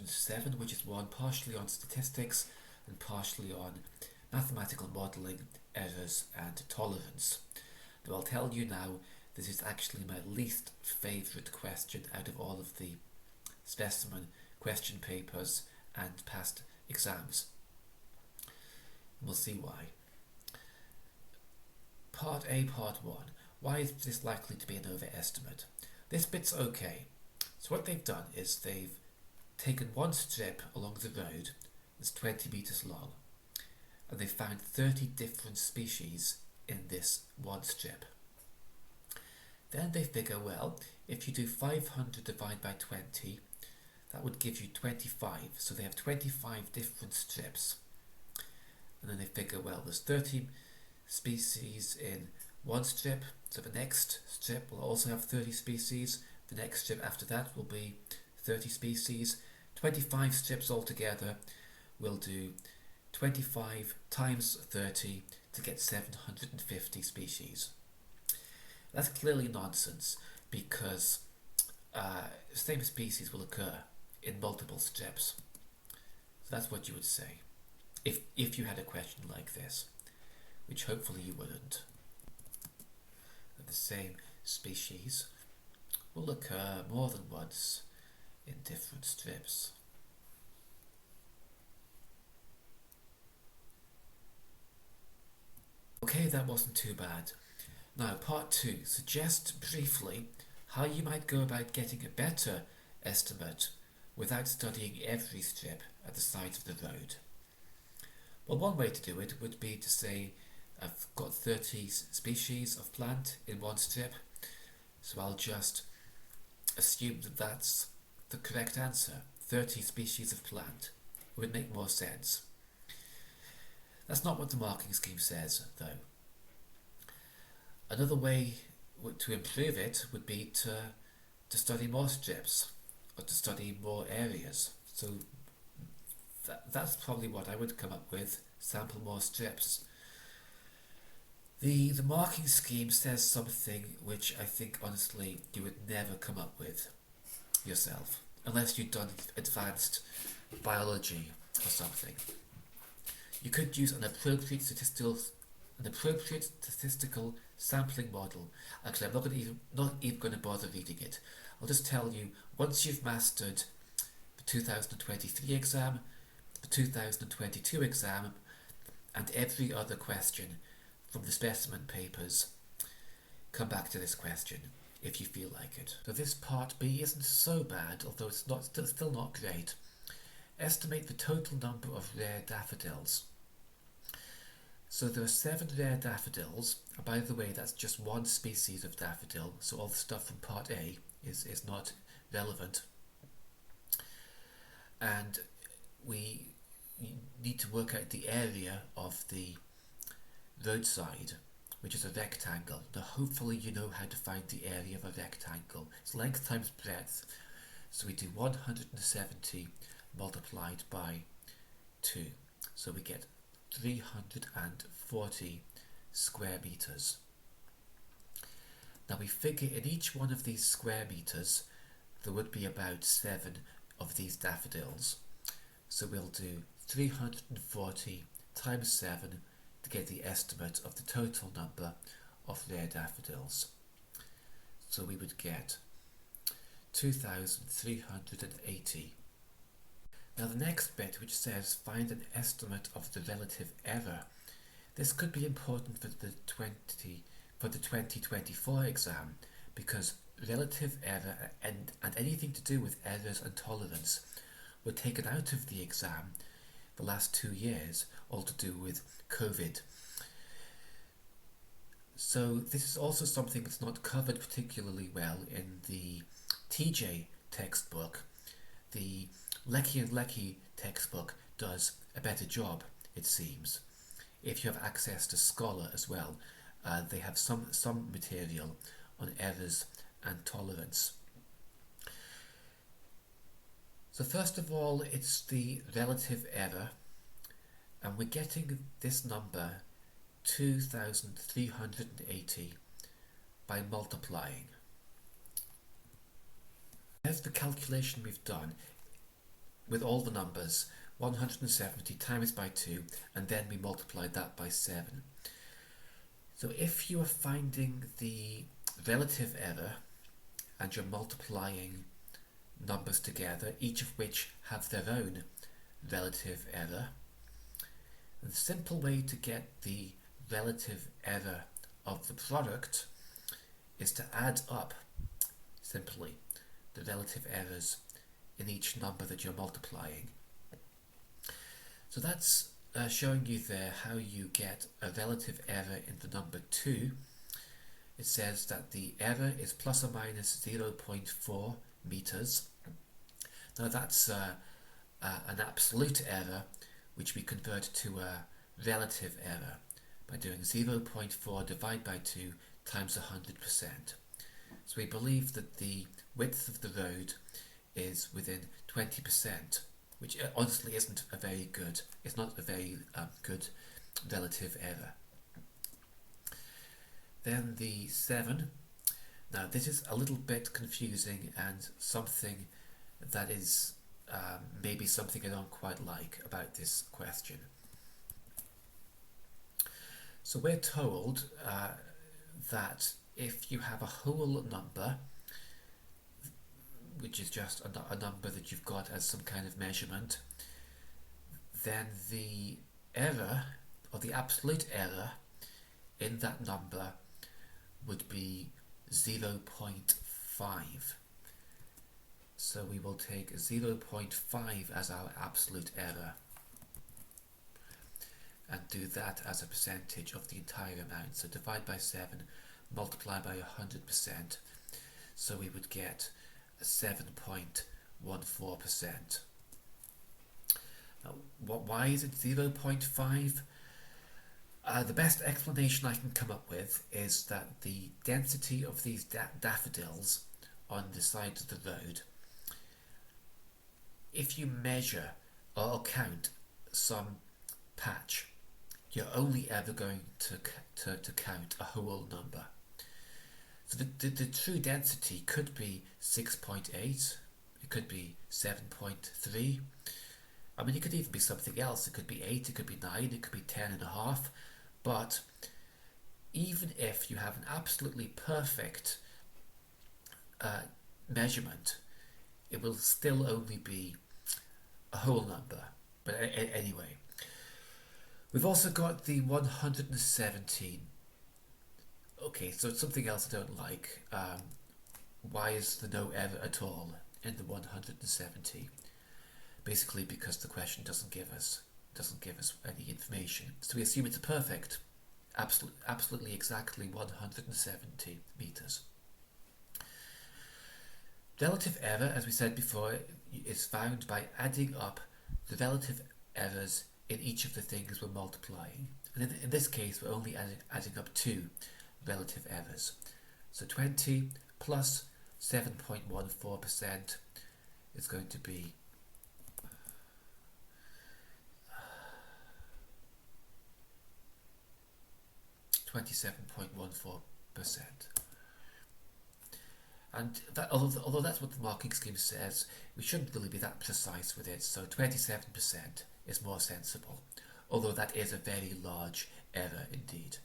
question 7, which is one partially on statistics and partially on mathematical modelling, errors and tolerance. Now I'll tell you now, this is actually my least favourite question out of all of the specimen question papers and past exams. And we'll see why. Part A, Part 1. Why is this likely to be an overestimate? This bit's okay. So what they've done is they've taken one strip along the road that's 20 metres long, and they found 30 different species in this one strip. Then they figure, well, if you do 500 divided by 20, that would give you 25. So they have 25 different strips. And then they figure, well, there's 30 species in one strip, so the next strip will also have 30 species. The next strip after that will be 30 species. 25 strips altogether will do 25 times 30 to get 750 species. That's clearly nonsense, because same species will occur in multiple strips. So that's what you would say if you had a question like this, which hopefully you wouldn't. That the same species will occur more than once in different strips. Okay, that wasn't too bad. Now, part 2. Suggest briefly how you might go about getting a better estimate without studying every strip at the side of the road. Well, one way to do it would be to say, I've got 30 species of plant in one strip, so I'll just assume that that's the correct answer. 30 species of plant. It would make more sense. That's not what the marking scheme says, though. Another way to improve it would be to study more strips, or to study more areas. So that's probably what I would come up with, sample more strips. The marking scheme says something which I think honestly you would never come up with yourself, unless you'd done advanced biology or something. You could use an appropriate statistical sampling model. Actually, I'm not even going to bother reading it. I'll just tell you, once you've mastered the 2023 exam, the 2022 exam, and every other question from the specimen papers, come back to this question if you feel like it. So this part B isn't so bad, although it's still not great. Estimate the total number of rare daffodils. So there are 7 rare daffodils, and by the way, that's just one species of daffodil, so all the stuff from part A is not relevant. And we need to work out the area of the roadside, which is a rectangle. Now hopefully you know how to find the area of a rectangle. It's length times breadth. So we do 170 multiplied by 2. So we get 340 square meters. Now we figure in each one of these square meters there would be about 7 of these daffodils. So we'll do 340 times 7 to get the estimate of the total number of rare daffodils. So we would get 2,380. Now the next bit, which says find an estimate of the relative error, this could be important for the 2024 exam, because relative error and anything to do with errors and tolerance were taken out of the exam the last 2 years, all to do with COVID. So this is also something that's not covered particularly well in the TJ textbook. The Lecky and Lecky textbook does a better job, it seems. If you have access to Scholar as well, they have some material on errors and tolerance. So first of all, it's the relative error, and we're getting this number 2,380 by multiplying. Here's the calculation we've done. with all the numbers, 170 times by 2, and then we multiplied that by 7. So if you are finding the relative error and you're multiplying numbers together, each of which have their own relative error, the simple way to get the relative error of the product is to add up simply the relative errors in each number that you're multiplying. So that's showing you there how you get a relative error in the number 2. It says that the error is plus or minus 0.4 meters. Now that's an absolute error, which we convert to a relative error by doing 0.4 divided by 2 times 100%. So we believe that the width of the road is within 20%, which honestly isn't a very good, it's not a very good relative error. Then the 7. Now this is a little bit confusing and something that is maybe something I don't quite like about this question. So we're told that if you have a whole number, which is just a number that you've got as some kind of measurement, then the error, or the absolute error in that number would be 0.5. So we will take 0.5 as our absolute error and do that as a percentage of the entire amount. So divide by 7, multiply by 100%. So we would get 7.14%. Now, why is it 0.5? The best explanation I can come up with is that the density of these daffodils on the side of the road, if you measure or count some patch, you're only ever going to count a whole number. So the true density could be 6.8, it could be 7.3. I mean, it could even be something else. It could be 8, it could be 9, it could be 10.5. But even if you have an absolutely perfect measurement, it will still only be a whole number. But anyway, we've also got the 117. Okay, so it's something else I don't like. Why is there no error at all in the 170? Basically because the question doesn't give us any information. So we assume it's perfect, absolutely exactly 170 meters. Relative error, as we said before, is found by adding up the relative errors in each of the things we're multiplying. And in this case, we're only adding up 2 relative errors. So 20 plus 7.14% is going to be 27.14%. And that, although that's what the marking scheme says, we shouldn't really be that precise with it, so 27% is more sensible, although that is a very large error indeed.